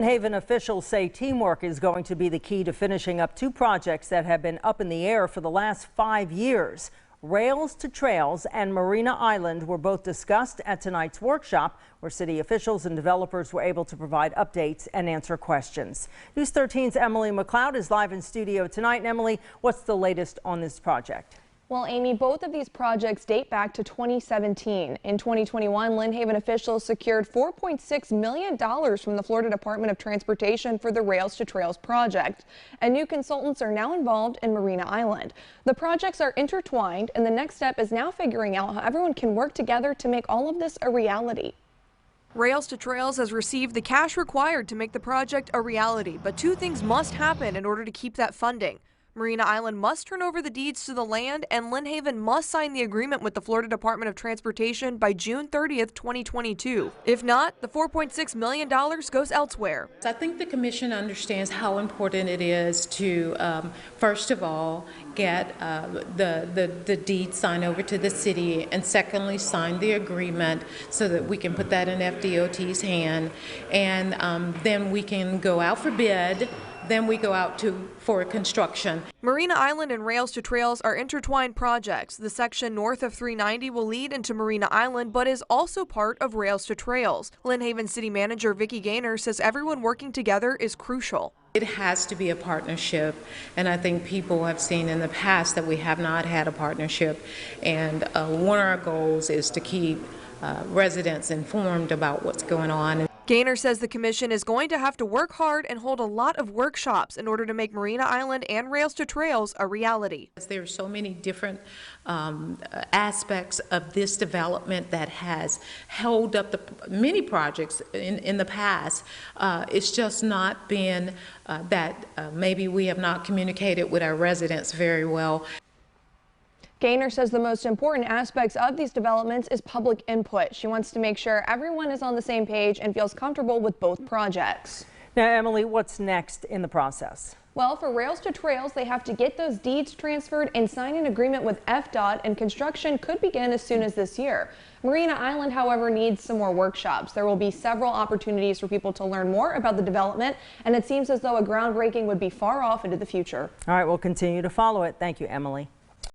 Lynn Haven officials say teamwork is going to be the key to finishing up two projects that have been up in the air for the last 5 years. Rails to Trails and Marina Island were both discussed at tonight's workshop, where city officials and developers were able to provide updates and answer questions. News 13's Emily McLeod is live in studio tonight. And Emily, what's the latest on this project? Well, Amy, both of these projects date back to 2017. In 2021, Lynn Haven officials secured $4.6 million from the Florida Department of Transportation for the Rails to Trails project. And new consultants are now involved in Marina Island. The projects are intertwined, and the next step is now figuring out how everyone can work together to make all of this a reality. Rails to Trails has received the cash required to make the project a reality, but two things must happen in order to keep that funding. Marina Island must turn over the deeds to the land, and Lynn Haven must sign the agreement with the Florida Department of Transportation by June 30th, 2022. If not, the $4.6 million goes elsewhere. I think the Commission understands how important it is to, first of all, get the deed signed over to the city, and secondly, sign the agreement so that we can put that in FDOT's hand, and then we can go out for bid. Then we go out for construction. Marina Island and Rails to Trails are intertwined projects. The section north of 390 will lead into Marina Island, but is also part of Rails to Trails. Lynn Haven City Manager Vicki Gaynor says everyone working together is crucial. It has to be a partnership, and I think people have seen in the past that we have not had a partnership, and one of our goals is to keep residents informed about what's going on. Gaynor says the commission is going to have to work hard and hold a lot of workshops in order to make Marina Island and Rails to Trails a reality. There are so many different aspects of this development that has held up the many projects in the past. It's just not been that maybe we have not communicated with our residents very well. Gaynor says the most important aspects of these developments is public input. She wants to make sure everyone is on the same page and feels comfortable with both projects. Now, Emily, what's next in the process? Well, for Rails to Trails, they have to get those deeds transferred and sign an agreement with FDOT, and construction could begin as soon as this year. Marina Island, however, needs some more workshops. There will be several opportunities for people to learn more about the development, and it seems as though a groundbreaking would be far off into the future. All right, we'll continue to follow it. Thank you, Emily.